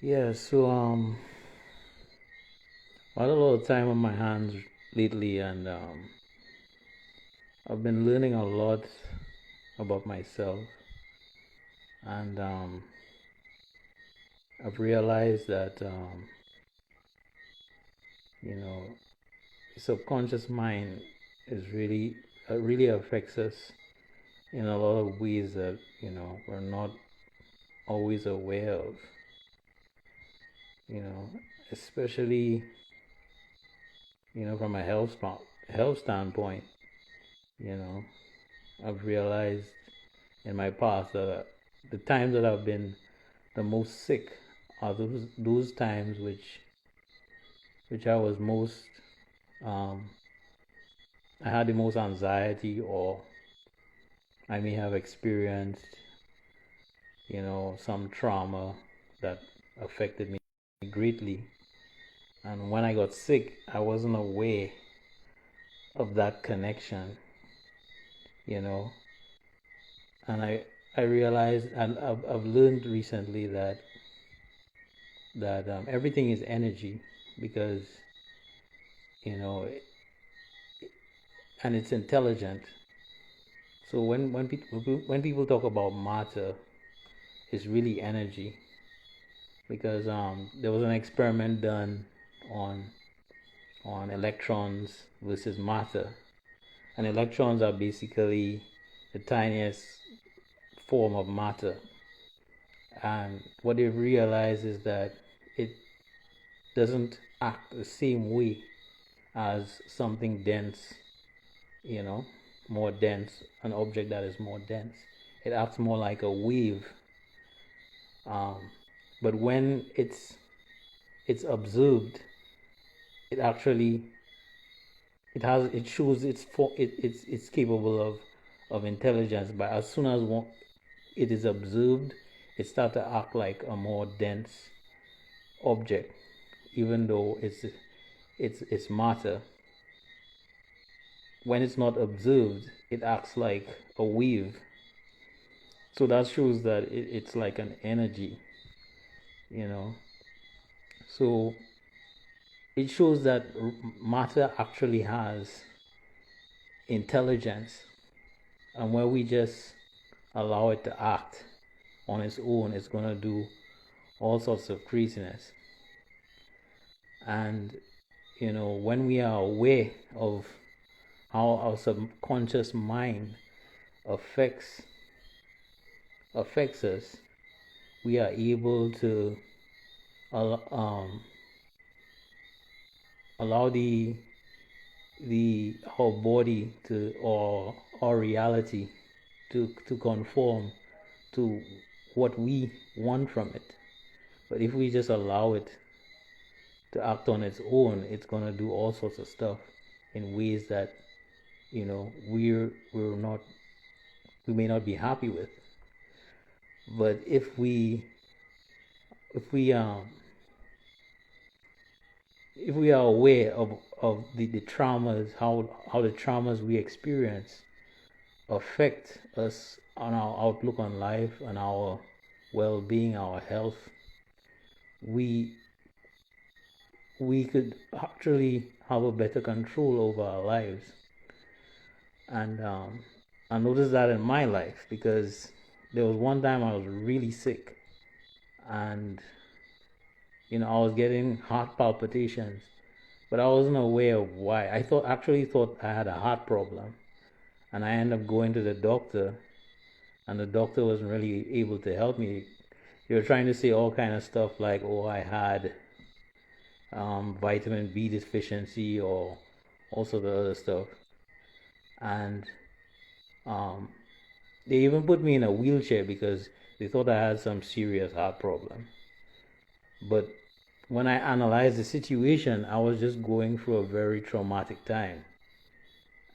Yeah, so I had a lot of time on my hands lately, and I've been learning a lot about myself, and I've realized that you know, subconscious mind is really affects us in a lot of ways that we're not always aware of. You know, especially from a health standpoint. You know, I've realized in my past that the times that I've been the most sick are those times which I was most um, I had the most anxiety, or I may have experienced some trauma that affected me greatly. And when I got sick, I wasn't aware of that connection, you know. And I realized, and I've learned recently that everything is energy, because you know, and it's intelligent. So when people talk about matter, it's really energy, because there was an experiment done on electrons versus matter, and electrons are basically the tiniest form of matter, and what they realized is that it doesn't act the same way as something dense, you know, more dense, an object that is more dense. It acts more like a wave. Um, but when it's observed, it actually it shows it's capable of intelligence. But as soon as it is observed, it starts to act like a more dense object, even though it's matter. When it's not observed, it acts like a wave. So that shows that it's like an energy, you know. So it shows that matter actually has intelligence, and when we just allow it to act on its own, it's gonna do all sorts of craziness. And when we are aware of how our subconscious mind affects us, we are able to um, allow the our body to, or our reality to conform to what we want from it. But if we just allow it to act on its own, it's gonna do all sorts of stuff in ways that we may not be happy with. But if we if we are aware of the traumas, how the traumas we experience affect us on our outlook on life and our well-being, our health, we we could actually have a better control over our lives. And I noticed that in my life, because there was one time I was really sick, and I was getting heart palpitations, but I wasn't aware of why. I thought I had a heart problem, and I ended up going to the doctor, and the doctor wasn't really able to help me. They were trying to say all kind of stuff like, oh, I had vitamin B deficiency, or also the other stuff, and um, they even put me in a wheelchair because they thought I had some serious heart problem. But when I analyzed the situation, I was just going through a very traumatic time,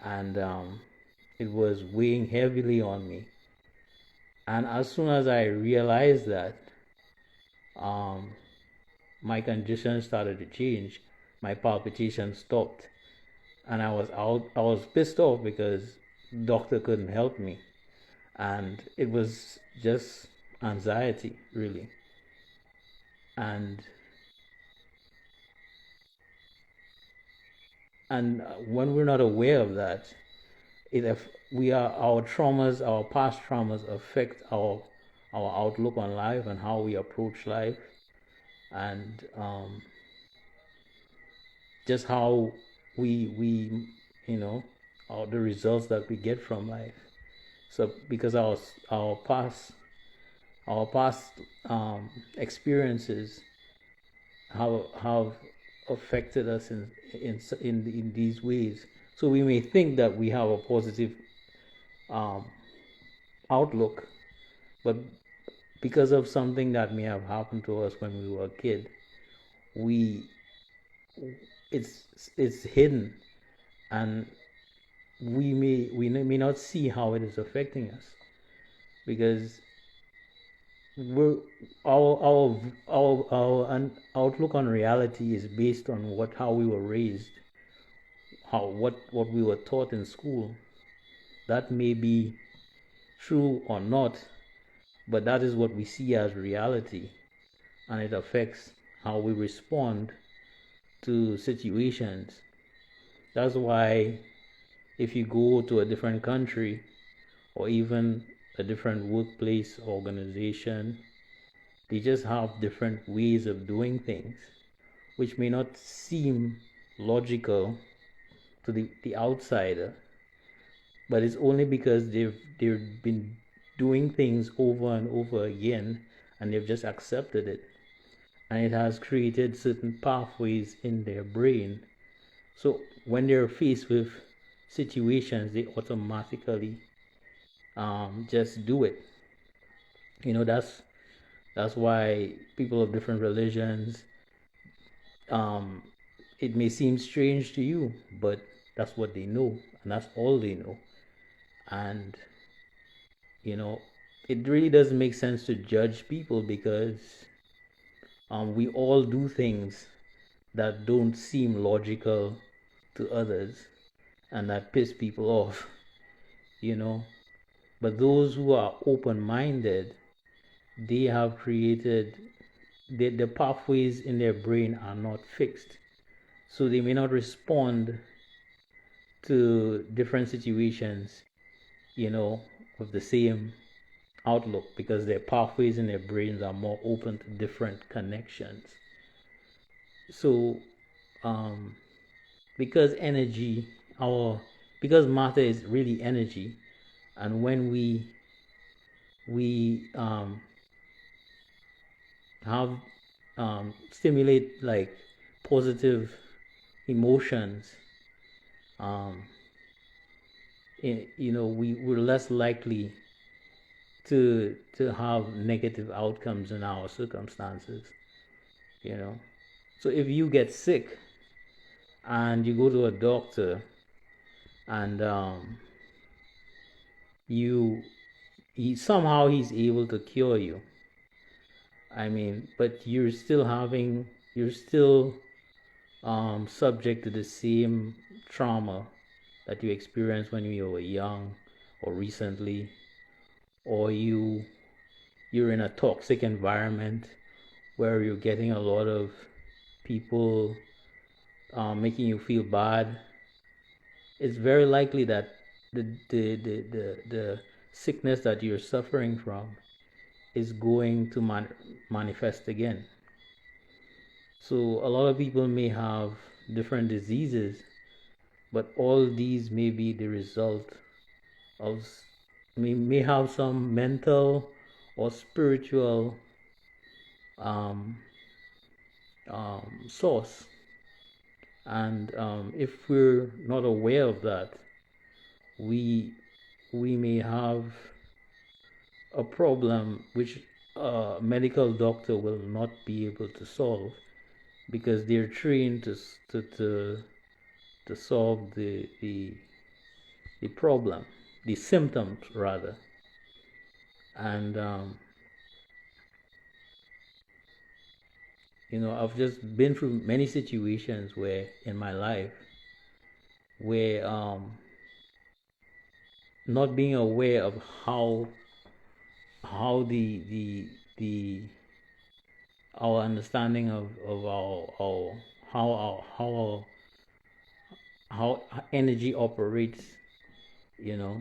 and it was weighing heavily on me. And as soon as I realized that, um, my condition started to change. My palpitations stopped, and I was out. I was pissed off because doctor couldn't help me, and it was just anxiety, really. and when we're not aware of that, we are our traumas, our past traumas affect our outlook on life and how we approach life, and just how we you know the results that we get from life. So because our past experiences have affected us in these ways. So we may think that we have a positive um, outlook, but because of something that may have happened to us when we were a kid, we it's hidden, and we may not see how it is affecting us, because we're our outlook on reality is based on how we were raised, what we were taught in school. That may be true or not, but that is what we see as reality, and it affects how we respond to situations. That's why if you go to a different country or even a different workplace organization, they just have different ways of doing things, which may not seem logical to the outsider, but it's only because they've been doing things over and over again, and they've just accepted it, and it has created certain pathways in their brain. So when they're faced with situations, they automatically just do it. That's why people of different religions, um, it may seem strange to you, but that's what they know, and that's all they know. And you know, it really doesn't make sense to judge people, because we all do things that don't seem logical to others and that piss people off, you know. But those who are open minded, they have created the pathways in their brain are not fixed. So they may not respond to different situations, with the same outlook, because their pathways in their brains are more open to different connections. So, um, because energy, because matter is really energy, and when we have stimulate like positive emotions, um, we're less likely to have negative outcomes in our circumstances. you know so if you get sick and you go to a doctor, and you he's able to cure you, I mean, but you're still subject to the same trauma that you experienced when you were young or recently, or you're in a toxic environment where you're getting a lot of people making you feel bad. It's very likely that the sickness that you're suffering from is going to manifest again. So a lot of people may have different diseases, but all these may be the result of may have some mental or spiritual um, source. And if we're not aware of that, we we may have a problem which a medical doctor will not be able to solve, because they're trained to solve the problem, the symptoms rather. And I've just been through many situations where in my life where not being aware of how the our understanding of our how energy operates, you know,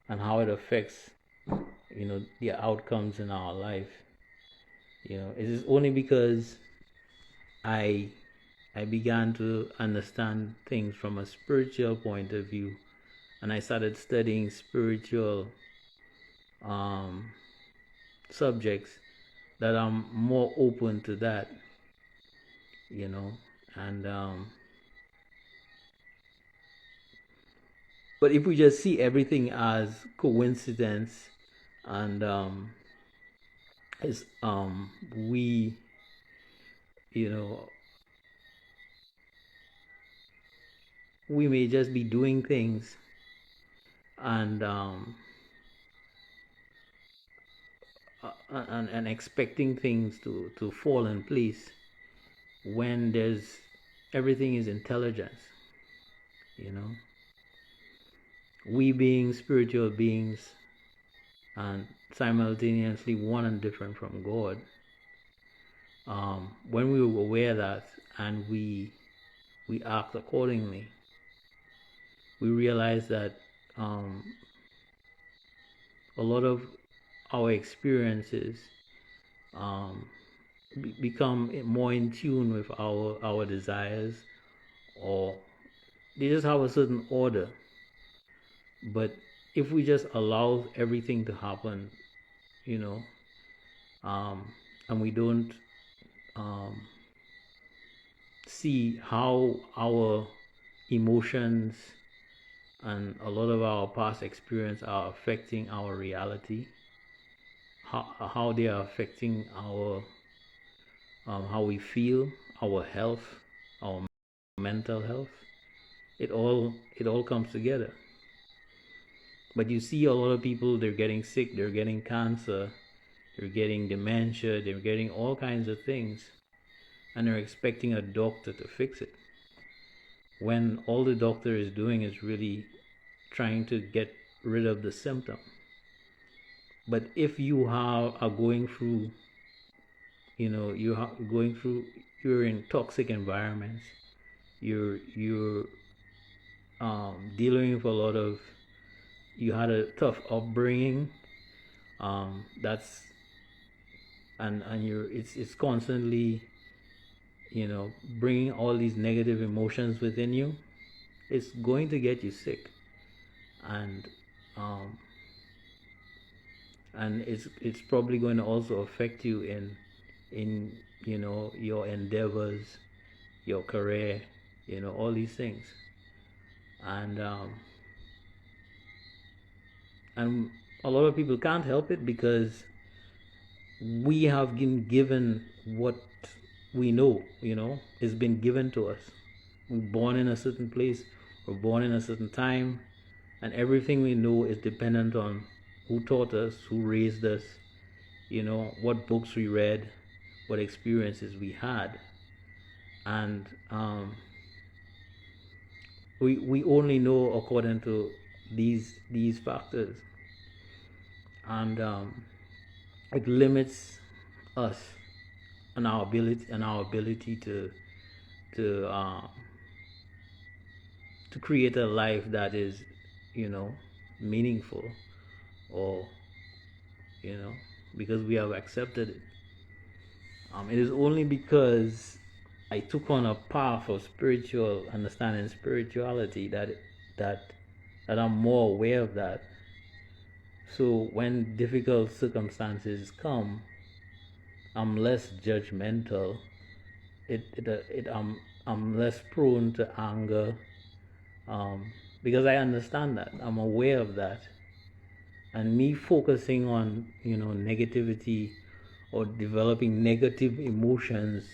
and how it affects, you know, the outcomes in our life. You know, it is only because I I began to understand things from a spiritual point of view, and I started studying spiritual um, subjects that I'm more open to that, you know, and but if we just see everything as coincidence and it's we, you know, we may just be doing things and and expecting things to fall in place when there's everything is intelligence, you know, we being spiritual beings and simultaneously one and different from God. When we were aware of that and we act accordingly, we realize that um, a lot of our experiences um, become more in tune with our desires, or they just have a certain order. But if we just allow everything to happen, you know, and we don't um, see how our emotions and a lot of our past experience are affecting our reality, how they are affecting our how we feel, our health, our mental health. It all comes together. But you see a lot of people, they're getting sick, they're getting cancer, they're getting dementia, they're getting all kinds of things, and they're expecting a doctor to fix it. When all the doctor is doing is really trying to get rid of the symptom. But if you are going through, you know, you're in toxic environments, you're dealing with a lot of, you had a tough upbringing, that's and you're it's constantly, you know, bringing all these negative emotions within you, it's going to get you sick, and um, it's probably going to also affect you in you know, your endeavors, your career, you know, all these things, and and a lot of people can't help it because we have been given what we know, you know, it's been given to us. We're born in a certain place, we're born in a certain time, and everything we know is dependent on who taught us, who raised us, you know, what books we read, what experiences we had. And we only know according to these factors, and it limits us and our ability to to create a life that is, you know, meaningful, or, you know, because we have accepted it. It is only because I took on a path of spiritual understanding, spirituality, that that I'm more aware of that. So when difficult circumstances come, I'm less judgmental. I'm less prone to anger, because I understand that. I'm aware of that, and me focusing on, you know, negativity or developing negative emotions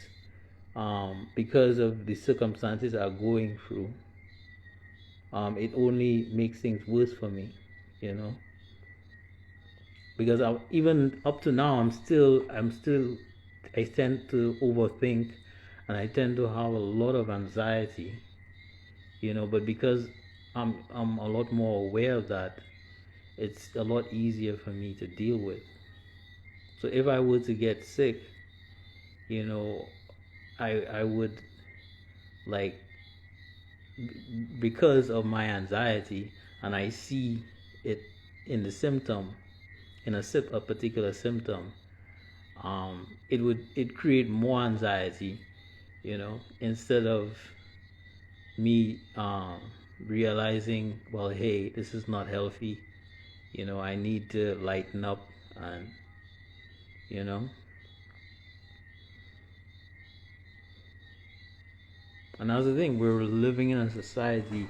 because of the circumstances I'm going through, it only makes things worse for me, you know. Because even up to now, I tend to overthink, and I tend to have a lot of anxiety, you know. But because I'm a lot more aware of that, it's a lot easier for me to deal with. So if I were to get sick, you know, I would like, because of my anxiety, and I see it in the symptom, in a particular symptom, it create more anxiety, instead of me realizing, well, hey, this is not healthy. I need to lighten up, and you know another thing, we're living in a society,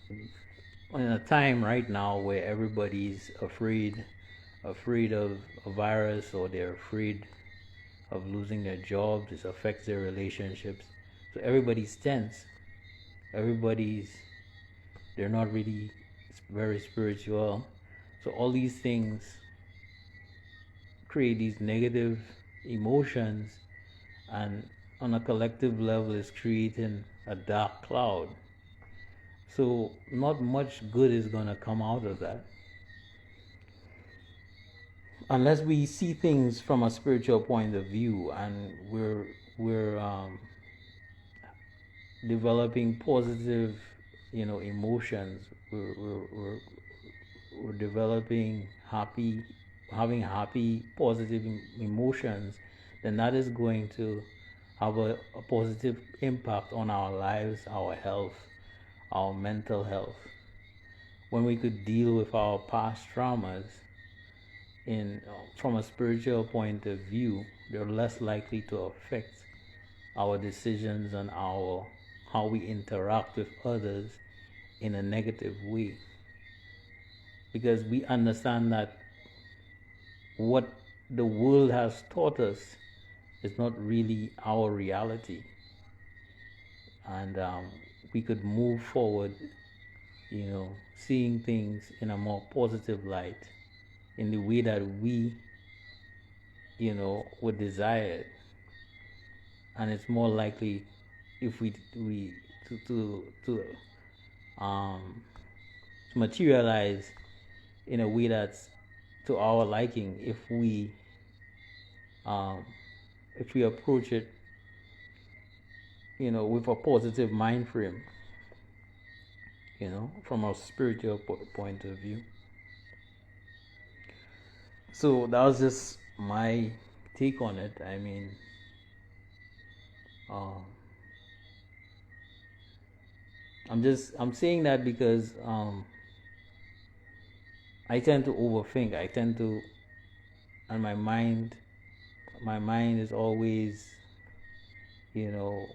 in a time right now where everybody's afraid of a virus, or they're afraid of losing their jobs. This affects their relationships, so everybody's tense. Everybody's They're not really very spiritual. So all these things create these negative emotions, and on a collective level is creating a dark cloud. So not much good is going to come out of that unless we see things from a spiritual point of view, and we're developing positive, emotions. We're developing having happy, positive emotions. Then that is going to have a positive impact on our lives, our health, our mental health. When we could deal with our past traumas in from a spiritual point of view, they're less likely to affect our decisions and our how we interact with others in a negative way, because we understand that what the world has taught us is not really our reality, and we could move forward, seeing things in a more positive light, in the way that we, would desire it. And it's more likely if we um to materialize in a way that's to our liking, um if we approach it, with a positive mind frame, from a spiritual point of view. So that was just my take on it. I mean, um, I'm saying that because I tend to overthink. I tend to, and my mind is always, you know,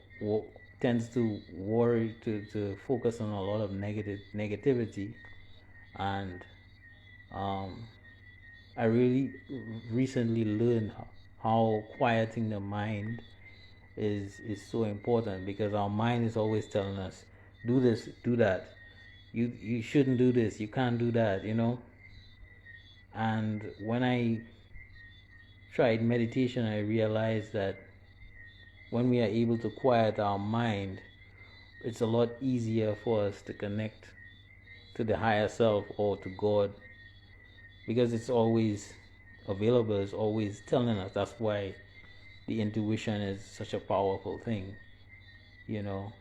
tends to worry, to focus on a lot of negativity, and um, I really recently learned how quieting the mind is so important, because our mind is always telling us, do this, do that, you shouldn't do this, you can't do that, and when I tried meditation, I realized that when we are able to quiet our mind, it's a lot easier for us to connect to the higher self or to God, because it's always available, it's always telling us. That's why the intuition is such a powerful thing, you know.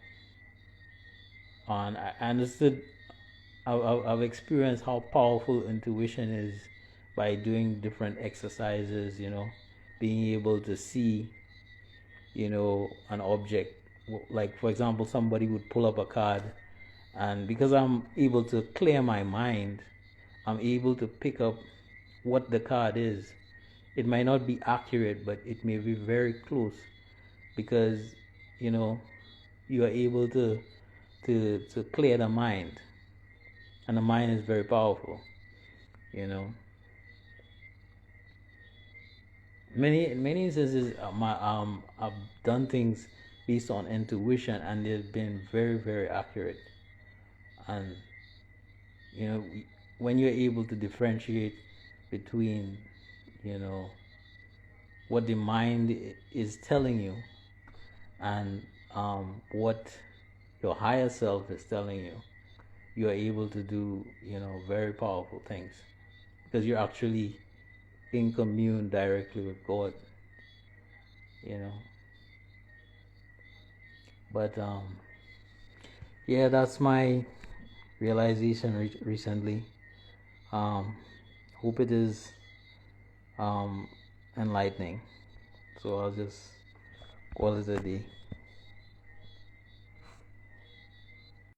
And I understood, I've experienced how powerful intuition is by doing different exercises, being able to see, an object. Like, for example, somebody would pull up a card, and because I'm able to clear my mind, I'm able to pick up what the card is. It might not be accurate, but it may be very close, because you know you are able to clear the mind, and the mind is very powerful. You know, many instances, I've done things based on intuition, and they've been very, very accurate. And you know, when you're able to differentiate between, you know, what the mind is telling you, and what your higher self is telling you, you are able to do, very powerful things, because you're actually in commune directly with God. you know. But yeah, that's my realization recently. Um, hope it is enlightening. So I'll just call it a day.